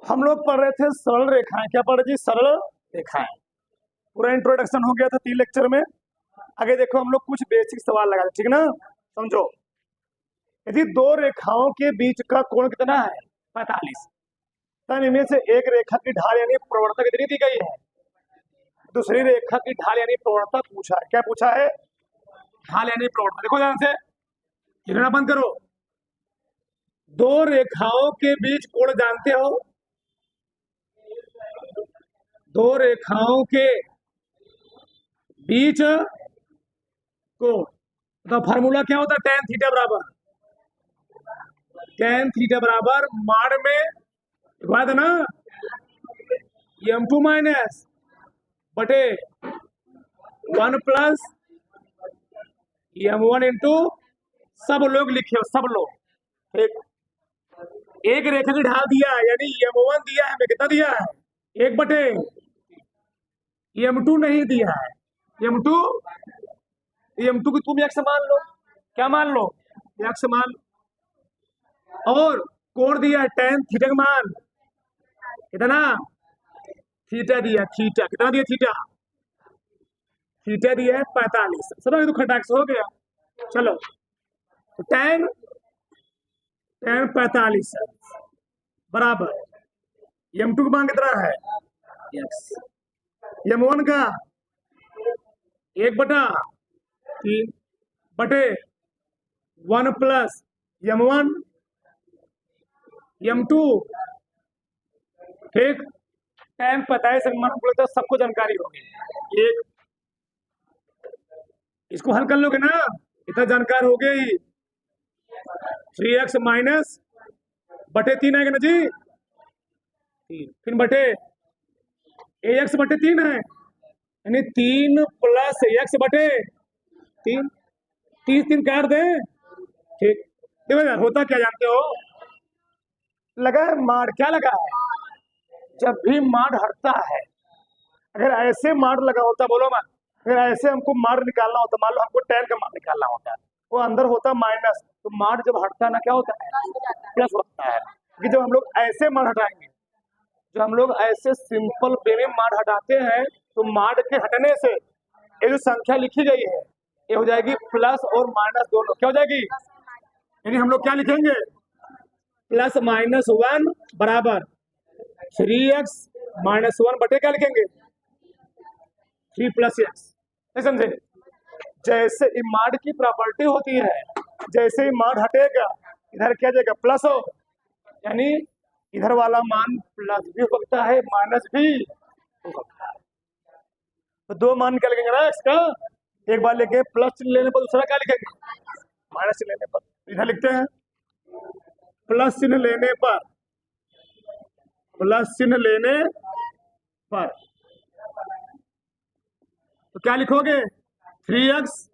हम लोग पढ़ रहे थे सरल रेखाएं। क्या पढ़ रहे जी? सरल रेखाएं। पूरा इंट्रोडक्शन हो गया था 3 लेक्चर में। आगे देखो हम लोग कुछ बेसिक सवाल लगा रहे, ठीक ना? समझो, यदि दो रेखाओं के बीच का कोण कितना है? 45। तब इनमें से एक रेखा की ढाल यानी प्रवणता कितनी दी गई है? दूसरी रेखा की ढाल यानी प्रवणता पूछा है। क्या पूछा है? ढाल यानी प्रवणता। देखो ध्यान से, लिखना बंद करो। दो रेखाओं के बीच कोण जानते हो? दो रेखाओं के बीच कोण, तो फार्मूला क्या होता है? tan थीटा बराबर माड में बात है ना, m2 माइनस बटे 1 प्लस m1 इंटू, सब लोग लिखे हो, सब लोग। एक रेखा की ढाल दिया है यानी m1 दिया है, हमें कितना दिया है? 1 बटे m2 नहीं दिया है। m2 को तुम x मान लो। क्या मान लो? x मान। और कोण दिया है tan थीटा का मान कितना? थीटा दिया, थीटा कितना दिया? थीटा दिया है 45। समझ तो खटाक से हो गया। चलो, तो tan 45 बराबर m2 का मान कितना है? x। m1 का 1 बटा 3 बटे 1 प्लस m1 m2। ठीक, tan 45 बोले तो सबको जानकारी होगी। एक इसको हल कर लोगे ना, इतना जानकार हो गई। 3x माइनस बटे 3 आएगा ना जी, 3 फिर बटे ax बटे 3 है, यानी 3 प्लस x बटे 3। 3 काट दे। ठीक, देखो यार होता क्या जानते हो? लगा है मार, क्या लगा है? जब भी मार हटता है, अगर ऐसे मार लगा होता, बोलो मत, अगर ऐसे हमको मार निकालना होता, मान लो हमको tan का मार निकालना होता है, वो अंदर होता माइनस, तो मार जब हटता है ना, क्या होता है? प्लस होता है। कि जब हम लोग ऐसे मार हटाएंगे, जब हम लोग ऐसे सिंपल वे में मार हटाते हैं, तो मार के हटने से ये जो संख्या लिखी गई है, ये हो जाएगी प्लस और माइनस दोनों। क्या हो जाएगी? यानी हम लोग क्या लिखेंगे? प्लस माइनस 1 बराबर 3x माइनस 1 बटे क्या लिखेंगे? 3 प्लस x। समझे? जैसे इमाड की प्रॉपर्टी होती है, जैसे ही माड हटेगा इधर क्या जाएगा? प्लस हो, यानी इधर वाला मान प्लस भी हो सकता है, माइनस भी हो सकता है। तो दो मान क्या लिखेंगे ना x का? एक बार लिखे प्लस चिन्ह लेने पर, दूसरा क्या लिखेंगे? माइनस चिन्ह लेने पर। इधर लिखते हैं प्लस चिन्ह लेने पर, प्लस चिन्ह लेने पर तो क्या लिखोगे? 3x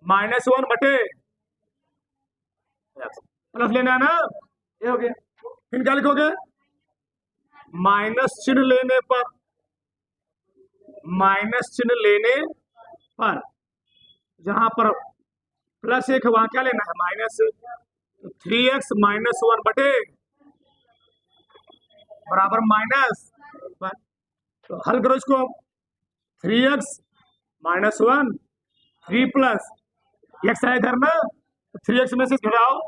माइनस 1 बटे प्लस लेना है ना, ये हो गया। फिर क्या लिखोगे? माइनस चिन्ह लेने पर, माइनस चिन्ह लेने पर जहां पर प्लस 1 वहां क्या लेना है? माइनस। 3x माइनस 1 बटे बराबर माइनस 1। तो हल करो इसको। 3x माइनस 1, 3 प्लस x है इधर ना, तो 3x में से घटाओ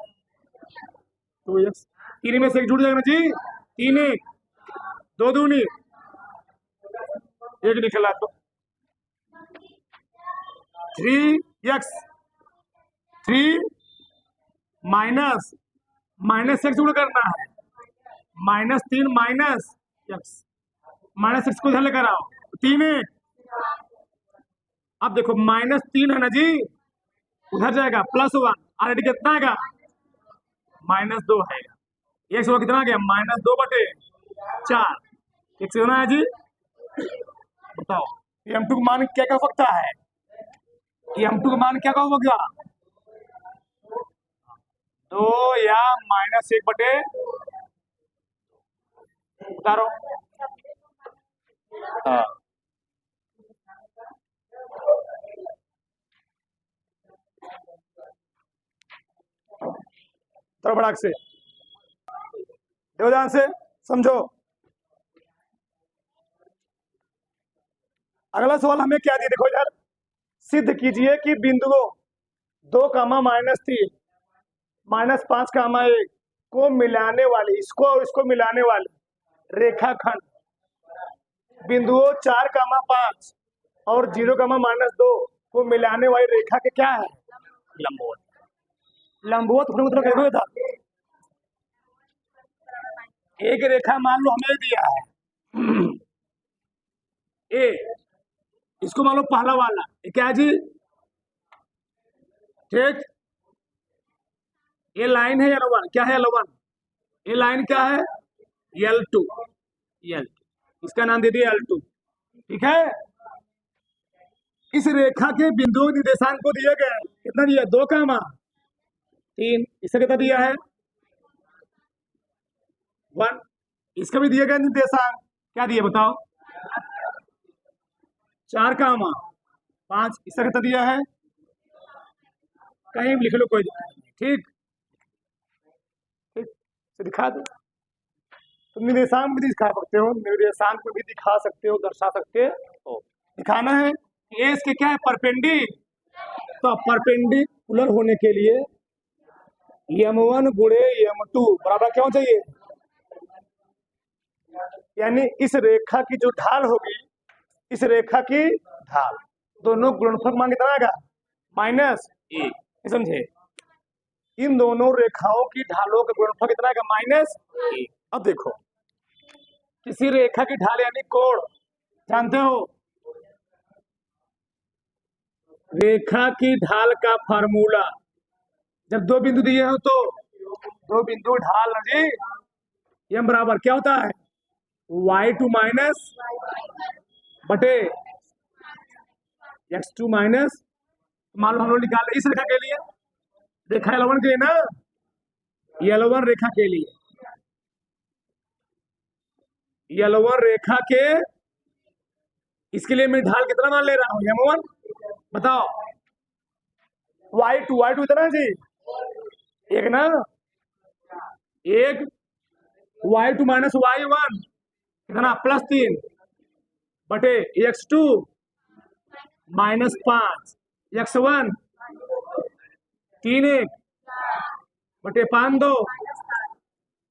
2x। 3 में से 1 जुड़ जाएगा ना जी, 3 1 2 दूनी 1 निकला, तो 3x 3 माइनस माइनस x जुड़ करना है, minus 3 minus x, minus x को इधर लेकर आओ, 3 1। अब देखो माइनस 3 है ना जी, उधर जाएगा प्लस 1, ऑलरेडी कितना आएगा? माइनस 2 है। x वो कितना आ गया? माइनस 2 बटे 4। एक से होना है जी, बताओ m2 का मान क्या क्या हो सकता है? m2 का मान क्या क्या होगा? 2 या माइनस 1 बटे, उतारो। हाँ, बड़ाक से देखो ध्यान से, समझो। अगला सवाल हमें क्या दिया, देखो यार, सिद्ध कीजिए कि बिंदुओं 2, -3, -5, को मिलाने वाली, इसको और इसको मिलाने वाली रेखाखंड बिंदुओं 4, 5 और 0, -2 को मिलाने वाली रेखा के क्या है? लंबवत। लंबवत होने मतलब कैसे था? एक रेखा मान लो हमें दिया है ए, इसको मान लो पहला वाला क्या जी, ठीक, ये लाइन है L1, क्या है L1, ये लाइन क्या है L2, इसका नाम दे दिया L2, ठीक है। इस रेखा के बिंदु निर्देशांक को दिए गए कितना दिया, 2, 3, इसका कितना दिया है 1, इसका भी दिए गए निर्देशांक क्या दिए बताओ, 4, 5, इसका कितना दिया है, कहीं भी लिख लो कोई दिक्कत नहीं, ठीक, दिखा दो, तुम निर्देशांक भी दिखा सकते हो, निर्देशांक में भी दिखा सकते हो, दर्शा सकते हो, दिखाना है ए इसके क्या है तो परपेंडिकुलर होने के लिए M1 गुणे M2 बराबर क्या होना चाहिए, यानी इस रेखा की जो ढाल होगी, इस रेखा की ढाल, दोनों गुणनफल मान कितना आएगा -1, समझे, इन दोनों रेखाओं की ढालों का गुणनफल कितना आएगा -1। अब देखो किसी रेखा की ढाल यानी कोण जानते हो, रेखा की ढाल का फार्मूला, जब दो बिंदु दिए हो तो दो बिंदु ढाल जी M बराबर क्या होता है y2 माइनस बटे x2 माइनस, मान लो हम लोग निकाल इस रेखा के लिए, रेखा L1 के लिए ना, L1 रेखा के लिए, L1 रेखा के, इसके लिए मैं ढाल कितना मान ले रहा हूं M1 बताओ, y2 इतना जी, एक ना, एक y2 माइनस y1 कितना +3 बटे x2 -5 x1 3 बटे 5 2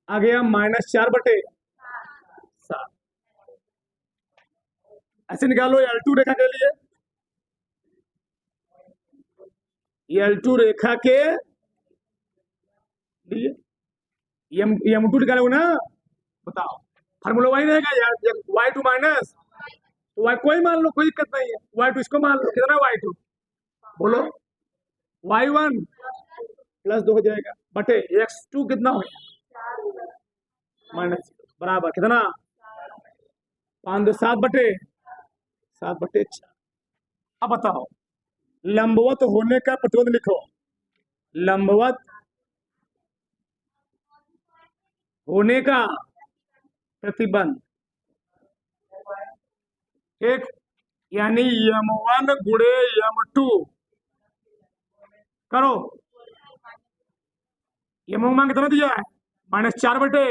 आ गया -4 बटे 7, ऐसे निकालो L2 रेखा के लिए, L2 रेखा के लिए M2 निकालोगे ना, बताओ फार्मूला वही रहेगा यार, y2 माइनस y कोई मान लो, कोई दिक्कत नहीं है, y2 इसको मान लो, कितना y2 बोलो, y1 +2 हो जाएगा बटे x2 कितना हो गया -0 बराबर कितना 5 2 7 बटे 4। अब बताओ लंबवत होने का प्रतिबंध लिखो, लंबवत होने का प्रतिबंध, एक यानी M1 गुणे M2 करो, M1 मान कितना दिया है -4 बटे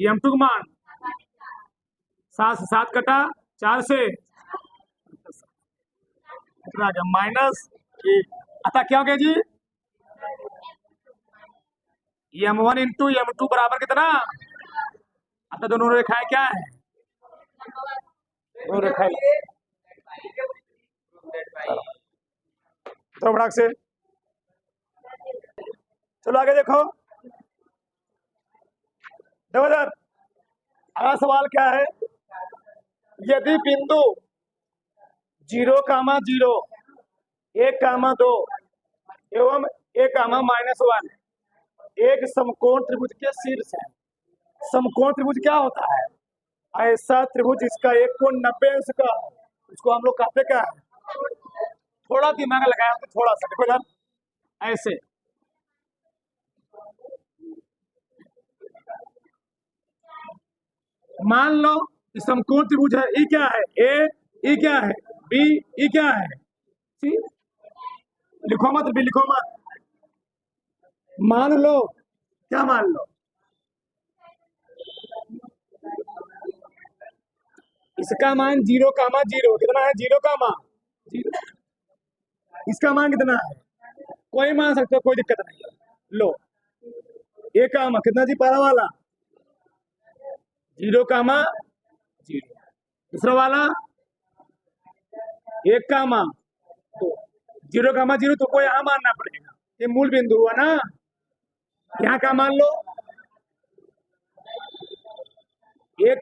M2 का मान 7 से 7 कटा 4 से कितना आ गया -1, अतः क्या हो गया जी M1 इंटू M2 बराबर कितना, अतः दोनों रेखाएं क्या है, दोनों रेखाएं, तो बड़ा से चलो आगे देखो, सर अगला सवाल क्या है, यदि बिंदु 0, 0, 1, 2 एवं 1, -1 एक समकोण त्रिभुज के शीर्ष है, समकोण त्रिभुज क्या होता है, ऐसा त्रिभुज इसका एक कोण 90 अंश का, उसको हम लोग कहते क्या है, थोड़ा दिमाग लगाया तो थोड़ा सा देखो यार, ऐसे मान लो समकोण त्रिभुज है, ई क्या है ए, ई क्या है बी, ई क्या है सी, लिखो मत बी, लिखो मत, मान लो क्या मान लो, इसका मान 0, कितना है 0, 0। इसका मान कितना है, कोई मान सकते हो, कोई दिक्कत नहीं है। लो ए कामा कितना जी, पहला वाला 0, 0। दूसरा वाला 1, 2। 0, 0 तुमको यहाँ मानना पड़ेगा, ये मूल बिंदु हुआ ना। यहाँ का मान लो 1,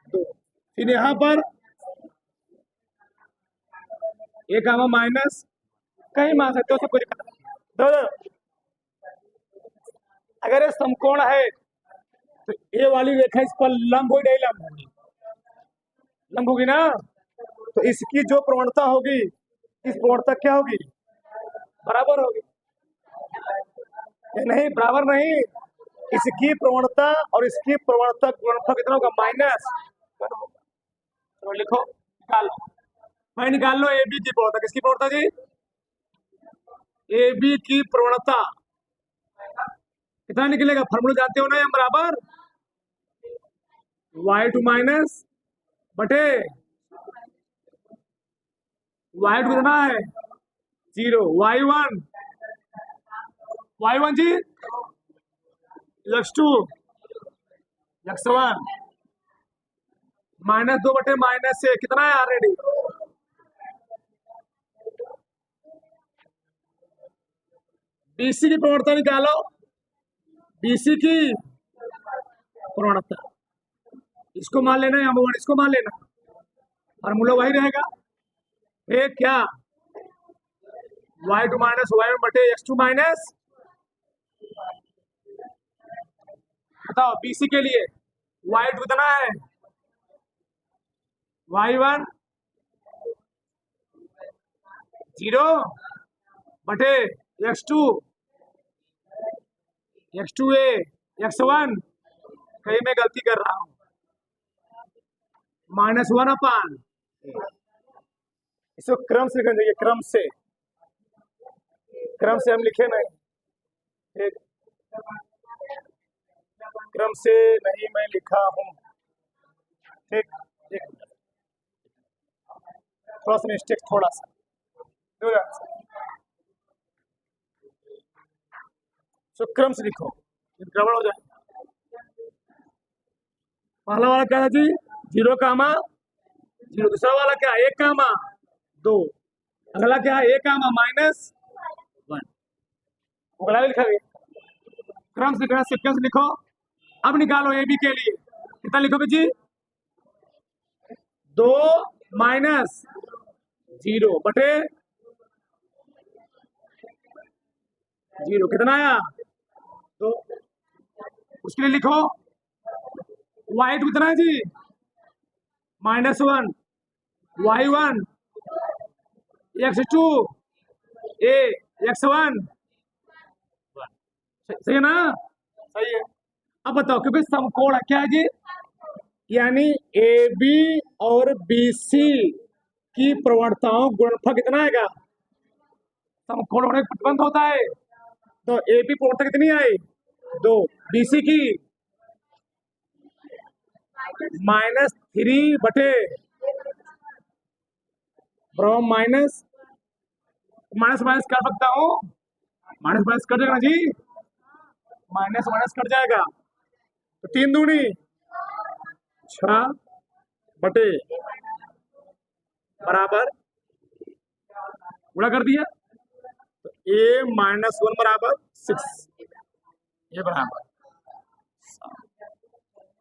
2। फिर यहाँ पर 1, माइनस कहीं मान सकते हो, उससे कोई दिक्कत नहीं। तो अगर ये समकोण है तो ये वाली रेखा इस पर लंब हो नहीं, लंब होगी, लंब होगी ना। तो इसकी जो प्रवणता होगी, इस प्रवणता क्या होगी, बराबर होगी। नहीं, बराबर नहीं, इसकी प्रवणता और इसकी प्रवणता गुणनफल कितना होगा, माइनस। तो लिखो, निकाल लो भाई, निकाल लो ए बी की प्रवणता। किसकी प्रवणता जी, ए बी की प्रवणता कितना निकलेगा, फॉर्मूला जानते हो ना, हम बराबर y2 माइनस बटे y2 कितना है 0, y1 जी x2 x1 -2 बटे -1 कितना है ऑलरेडी। बीसी की प्रवणता निकालो, बीसी की प्रवणता, इसको मान लेना या m1 इसको मान लेना, फॉर्मूला वही रहेगा। ये क्या y2 माइनस y1 बटे x2 माइनस, बताओ बीसी के लिए y2 कितना है, y1 0 बटे x2 x2a x1, कहीं मैं गलती कर रहा हूं, -1/, इसको क्रम से लिखना चाहिए, क्रम से हम लिखे नहीं, क्रम से नहीं मैं लिखा हूं, ठीक। थोड़ा सा मिस्टेक, थोड़ा सा तो क्रम से लिखो, गड़बड़ हो जाए। पहला वाला क्या है जी 0, 0। दूसरा वाला क्या 1, 2। अगला क्या है 1, -1। अगला भी लिखा गया, क्रम से लिखना, सीक्वेंस लिखो। अब निकालो ए बी के लिए, कितना लिखोगे जी 2 माइनस 0 बटे 0 कितना आया 2। उसके लिए लिखो y2 कितना है जी -1, y1 x2 a x1, सही है ना, सही है। अब बताओ, क्योंकि समकोण क्या है जी, यानी ए बी और बी सी की प्रवणताओं गुणनफल कितना आएगा, समकोण होने पर प्रतिबंध होता है, तो ए बी प्रवणता कितनी आई 2, बी सी की -3 बटे माइनस माइनस कर सकता हूँ, माइनस कट जाएगा जी, माइनस कट जाएगा, तो 3 दूनी 6 बटे बराबर गुणा कर दिया, तो a -1 बराबर 6, ये बराबर।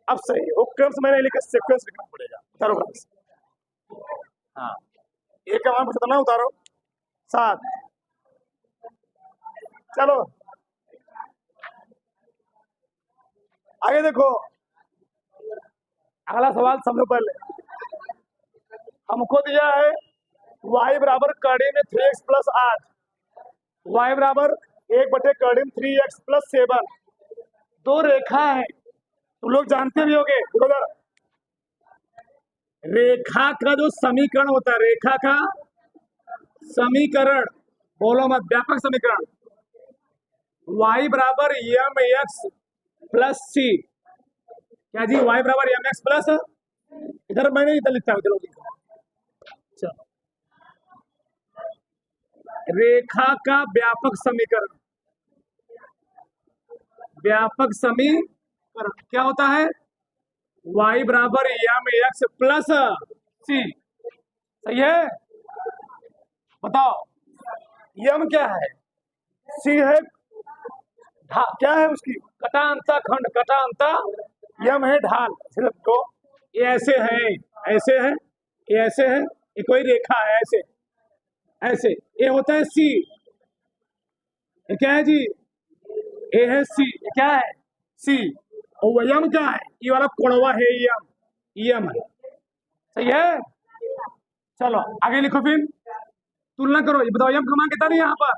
अब सही वो क्रम से मैंने लिखा, सीक्वेंस लिखना पड़ेगा, उतारो क्रम से। हाँ, ए का मान पूछता ना, उतारो 7। चलो आगे देखो, अगला सवाल समझो। पहले हमको दिया है y बराबर कड़ी में 3x + 8, y बराबर 1 बटे कड़ी में 3x + 7, दो रेखा है, तुम लोग जानते भी होंगे। देखो इधर, रेखा का जो समीकरण होता है, रेखा का समीकरण, बोलो मत, व्यापक समीकरण, y बराबर mx + c, क्या जी y बराबर mx + इधर मैंने इधर लिखता हूँ, चलो लिखो। चलो, रेखा का व्यापक समीकरण, व्यापक समीकरण क्या होता है? y बराबर एम एक्स प्लस सी। सही है? बताओ यम क्या है, सी है, क्या है उसकी कटांता खंड, कटांता, यम है ढाल। सिर्फ तो ये ऐसे है, ऐसे है, ये ऐसे है, ये कोई रेखा है ऐसे, ऐसे ये होता है सी। ये क्या है जी? ए है सी, ये क्या है? सी। और यम क्या है? ये वाला कोणवा है यम, यम है। सही है? चलो आगे लिखो, फिर तुलना करो। ये बताओ यम का मान कितना दिया यहाँ पर,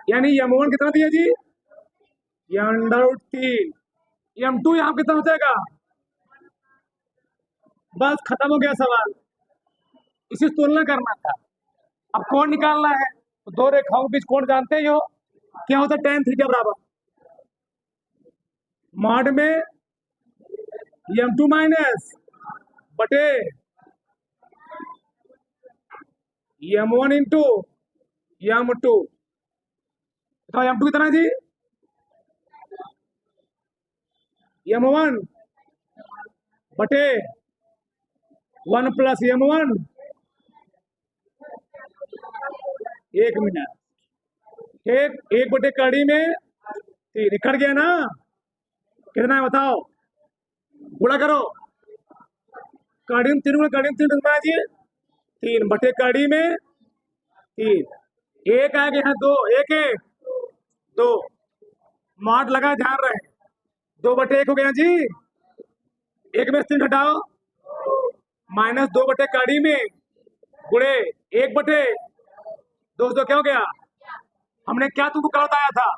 यानी यम1 कितना दिया जी? √3। यम2 यहाँ कितना हो जाएगा? बस खत्म हो गया सवाल, इसी तुलना करना था। अब कोण निकालना है, तो दो रेखाओं के बीच कोण जानते ही हो, क्या होता है? tan थीटा बराबर मॉड में m2 माइनस बटे m1 इंटू m2। तो m2 कितना है जी? m1 बटे 1 प्लस m1। एक मिनट, ठीक, एक बटे कड़ी में 3 निकल गया ना? कितना है बताओ, गुणा करो। कड़ी में 3 गुणा कड़ी में 3 कितना है जी? 3 बटे कड़ी में 3, एक आ गया है 2, एक एक 2, मॉड लगा, ध्यान रहे, 2 बटे 1 हो गया जी। एक में 3 घटाओ, माइनस 2 बटे कड़ी में गुणे 1 बटे 2, क्या हो गया? हमने क्या तुमको कल बताया था?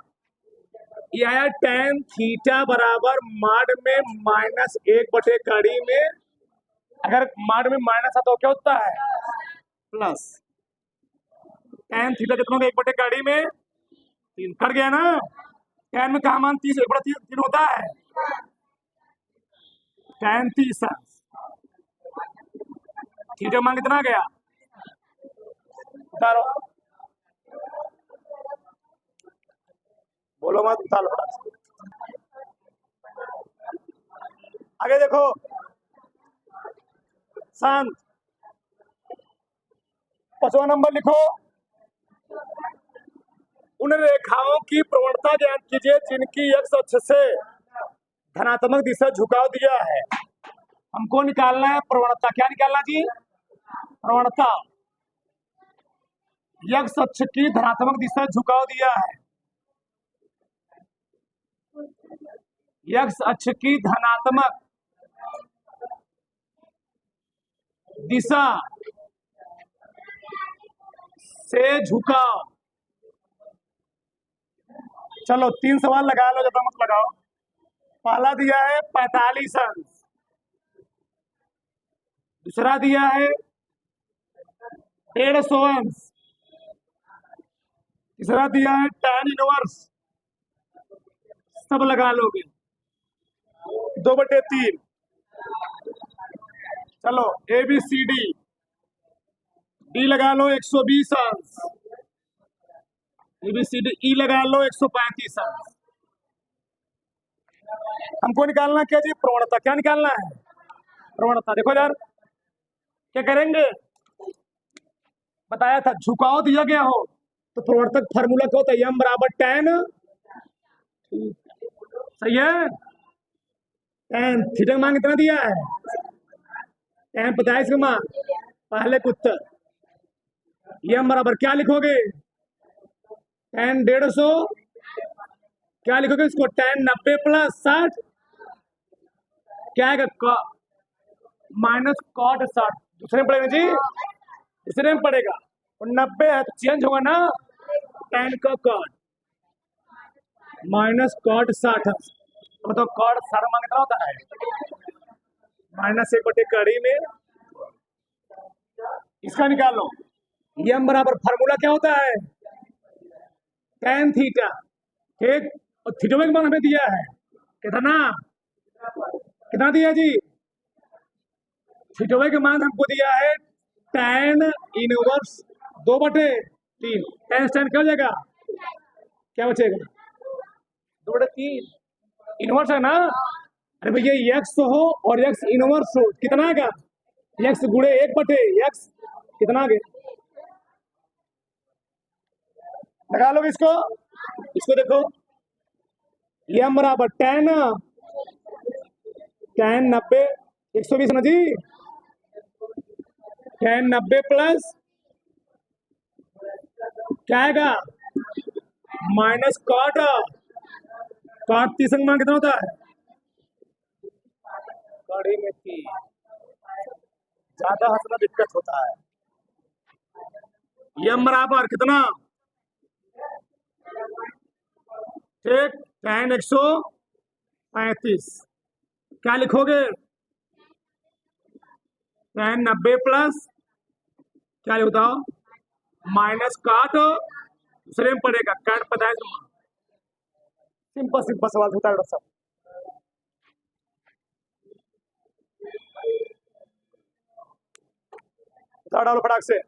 ये आया tan थीटा बराबर मॉड में माइनस 1 बटे कड़ी में, अगर मॉड में माइनस आता तो क्या होता है? प्लस। tan थीटा कितना होगा? 1 बटे कड़ी में 3, कट गया ना? tan में कहा मान 30, 1 बटा 3 होता है, tan 30। थीटा मान कितना आ गया? उतारो, बोलो मत, उतारो। आगे देखो, शांत, 5वां नंबर लिखो। उन रेखाओं की प्रवणता ज्ञात कीजिए जिनकी x अक्ष से धनात्मक दिशा झुकाव दिया है। हमको निकालना है प्रवणता। क्या निकालना जी? प्रवणता। x अक्ष की धनात्मक दिशा झुकाव दिया है, x अक्ष की धनात्मक दिशा से झुकाव। चलो 3 सवाल लगा लो, ज्यादा मत लगाओ। पहला दिया है 45 अंश, दूसरा दिया है 150 अंश, तीसरा दिया है tan इनवर्स। सब लगा लोगे, 2/3। चलो ABCD, डी लगा लो 120 अंश, ABCD ई लगा लो 135 अंश। हमको निकालना क्या जी? प्रवणता। क्या निकालना है? प्रवणता। देखो यार, क्या करेंगे? बताया था, झुकाव दिया गया हो तो प्रवर्तक फार्मूला क्या होता है? m बराबर tan। सही है? tan थीटा मान कितना दिया है? tan 45 का मान, पहले का उत्तर। m बराबर क्या लिखोगे? tan 150, क्या लिखोगे इसको? tan 90 प्लस 60, क्या आएगा? Minus cot 60। दूसरे में पड़ेगा जी, तीसरे में पड़ेगा, और 90 है तो चेंज होगा ना, tan का cot माइनस cot 60। तो cot 60 मान कितना होता है? -1 बटे कड़ी में, इसका निकालो। m बराबर फार्मूला क्या होता है? tan थीटा, ठीक, और थीटा का मान हमें दिया है कितना? कितना दिया जी? थीटा वाई का मान हमको दिया है tan इनवर्स 2/3। tan tan क्या हो जाएगा, क्या बचेगा, 2/3। इनवर्स है ना, अरे भैया एक्स हो और एक्स इनवर्स हो कितना आएगा, एक्स गुणे 1/x कितना आ गया, लगा लो इसको। इसको देखो, एम बराबर tan 90 120 ना जी, tan 90 प्लस क्या आएगा माइनस कॉट। कॉट 30 का मान कितना होता है, कड़ी में 30, ज्यादा हंसना दिक्कत होता है। एम बराबर कितना, ठीक, tan 135 क्या लिखोगे, tan 90 प्लस क्या बताओ माइनस काट, दूसरे में पड़ेगा काट, पता है। सिंपल सिंपल सवाल होता है डॉक्टर साहब। डालो फटाक से।